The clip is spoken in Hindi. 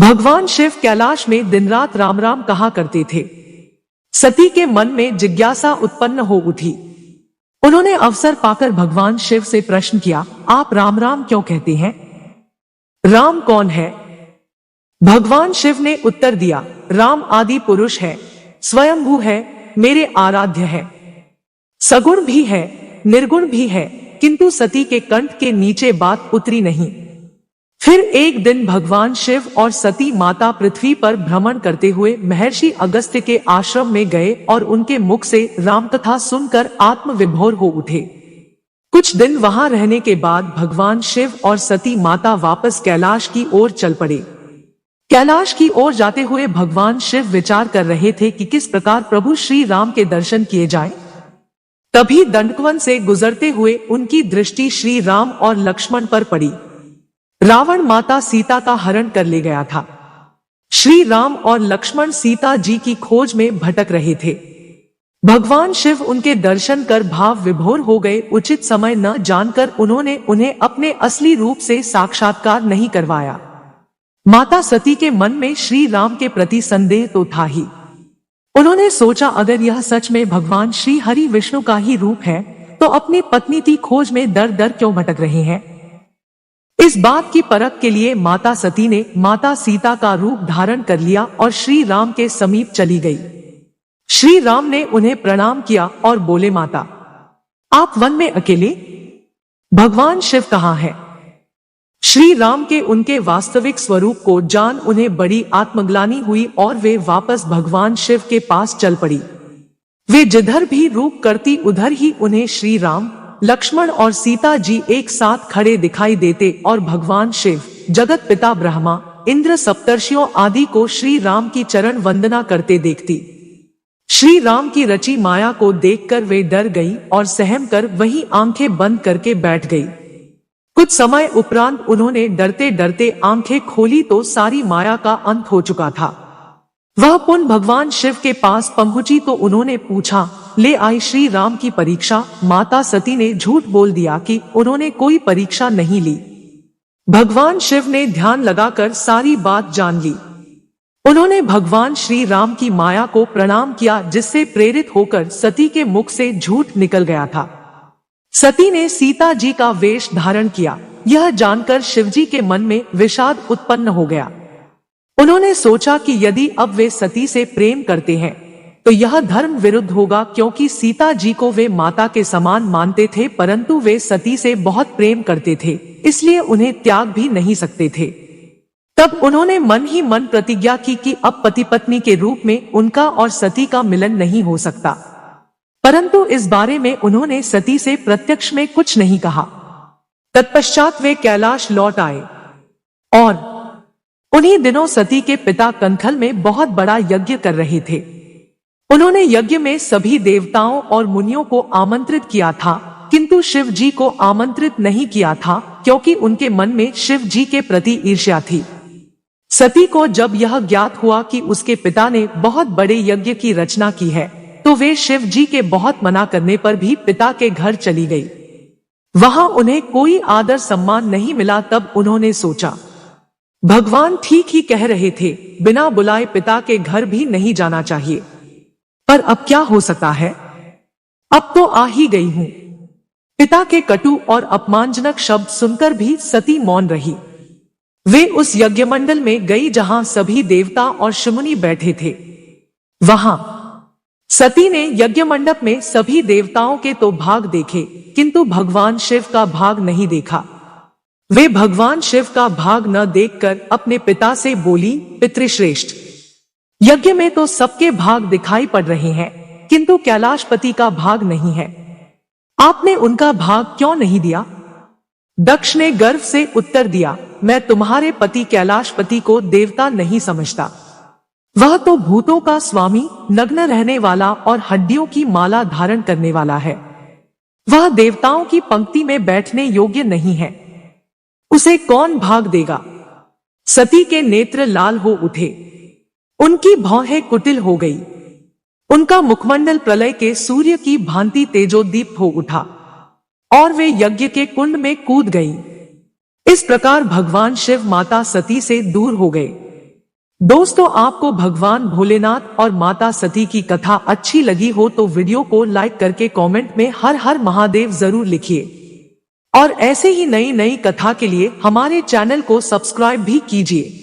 भगवान शिव कैलाश में दिन रात राम राम कहा करते थे। सती के मन में जिज्ञासा उत्पन्न हो उठी। उन्होंने अवसर पाकर भगवान शिव से प्रश्न किया, आप राम राम क्यों कहते हैं? राम कौन है? भगवान शिव ने उत्तर दिया, राम आदि पुरुष है, स्वयंभू है, मेरे आराध्य है, सगुण भी है, निर्गुण भी है, किंतु सती के कंठ के नीचे बात उतरी नहीं। फिर एक दिन भगवान शिव और सती माता पृथ्वी पर भ्रमण करते हुए महर्षि अगस्त्य के आश्रम में गए और उनके मुख से रामकथा सुनकर आत्मविभोर हो उठे। कुछ दिन वहां रहने के बाद भगवान शिव और सती माता वापस कैलाश की ओर चल पड़े। कैलाश की ओर जाते हुए भगवान शिव विचार कर रहे थे कि किस प्रकार प्रभु श्री राम के दर्शन किए जाएं। तभी दंडकवन से गुजरते हुए उनकी दृष्टि श्री राम और लक्ष्मण पर पड़ी। रावण माता सीता का हरण कर ले गया था। श्री राम और लक्ष्मण सीता जी की खोज में भटक रहे थे। भगवान शिव उनके दर्शन कर भाव विभोर हो गए। उचित समय न जानकर उन्होंने उन्हें अपने असली रूप से साक्षात्कार नहीं करवाया। माता सती के मन में श्री राम के प्रति संदेह तो था ही। उन्होंने सोचा, अगर यह सच में भगवान श्री हरि विष्णु का ही रूप है तो अपनी पत्नी की खोज में दर दर क्यों भटक रहे हैं। इस बात की परख के लिए माता सती ने माता सीता का रूप धारण कर लिया और श्री राम के समीप चली गई। श्री राम ने उन्हें प्रणाम किया और बोले, माता आप वन में अकेले? भगवान शिव कहाँ हैं? श्री राम के उनके वास्तविक स्वरूप को जान उन्हें बड़ी आत्मग्लानि हुई और वे वापस भगवान शिव के पास चल पड़ी। वे जिधर भी रूप करती उधर ही उन्हें श्री राम, लक्ष्मण और सीता जी एक साथ खड़े दिखाई देते और भगवान शिव, जगत पिता ब्रह्मा, इंद्र, सप्तर्षियों आदि को श्री राम की चरण वंदना करते देखती। श्री राम की रची माया को देखकर वे डर गई और सहम कर वहीं आंखें बंद करके बैठ गई। कुछ समय उपरांत उन्होंने डरते डरते आंखें खोली तो सारी माया का अंत हो चुका था। वह पुनः भगवान शिव के पास पहुंची तो उन्होंने पूछा, ले आई श्री राम की परीक्षा? माता सती ने झूठ बोल दिया कि उन्होंने कोई परीक्षा नहीं ली। भगवान शिव ने ध्यान लगाकर सारी बात जान ली। उन्होंने भगवान श्री राम की माया को प्रणाम किया, जिससे प्रेरित होकर सती के मुख से झूठ निकल गया था। सती ने सीता जी का वेश धारण किया। यह जानकर शिवजी के मन में विषाद उत्पन्न हो गया। उन्होंने सोचा कि यदि अब वे सती से प्रेम करते हैं तो यह धर्म विरुद्ध होगा, क्योंकि सीता जी को वे माता के समान मानते थे, परंतु वे सती से बहुत प्रेम करते थे, इसलिए उन्हें त्याग भी नहीं सकते थे। तब उन्होंने मन ही मन प्रतिज्ञा की कि अब पति पत्नी के रूप में उनका और सती का मिलन नहीं हो सकता। परंतु इस बारे में उन्होंने सती से प्रत्यक्ष में कुछ नहीं कहा। तत्पश्चात वे कैलाश लौट आए और उन्हीं दिनों सती के पिता कंथल में बहुत बड़ा यज्ञ कर रहे थे। उन्होंने यज्ञ में सभी देवताओं और मुनियों को आमंत्रित किया था, किंतु शिव जी को आमंत्रित नहीं किया था, क्योंकि उनके मन में शिव जी के प्रति ईर्ष्या थी। सती को जब यह ज्ञात हुआ कि उसके पिता ने बहुत बड़े यज्ञ की रचना की है तो वे शिव जी के बहुत मना करने पर भी पिता के घर चली गई। वहां उन्हें कोई आदर सम्मान नहीं मिला। तब उन्होंने सोचा, भगवान ठीक ही कह रहे थे, बिना बुलाए पिता के घर भी नहीं जाना चाहिए। पर अब क्या हो सकता है, अब तो आ ही गई हूं। पिता के कटु और अपमानजनक शब्द सुनकर भी सती मौन रही। वे उस यज्ञमंडल में गई जहां सभी देवता और शिमुनि बैठे थे। वहां सती ने यज्ञ मंडप में सभी देवताओं के तो भाग देखे, किंतु भगवान शिव का भाग नहीं देखा। वे भगवान शिव का भाग न देखकर अपने पिता से बोली, पितृश्रेष्ठ, यज्ञ में तो सबके भाग दिखाई पड़ रहे हैं, किंतु कैलाशपति का भाग नहीं है। आपने उनका भाग क्यों नहीं दिया? दक्ष ने गर्व से उत्तर दिया, मैं तुम्हारे पति कैलाशपति को देवता नहीं समझता। वह तो भूतों का स्वामी, नग्न रहने वाला और हड्डियों की माला धारण करने वाला है। वह देवताओं की पंक्ति में बैठने योग्य नहीं है। उसे कौन भाग देगा? सती के नेत्र लाल हो उठे। उनकी भौहें कुटिल हो गई। उनका मुखमंडल प्रलय के सूर्य की भांति तेजोदीप्त हो उठा और वे यज्ञ के कुंड में कूद गईं। इस प्रकार भगवान शिव माता सती से दूर हो गए। दोस्तों, आपको भगवान भोलेनाथ और माता सती की कथा अच्छी लगी हो तो वीडियो को लाइक करके कमेंट में हर हर महादेव जरूर लिखिए और ऐसे ही नई नई कथा के लिए हमारे चैनल को सब्सक्राइब भी कीजिए।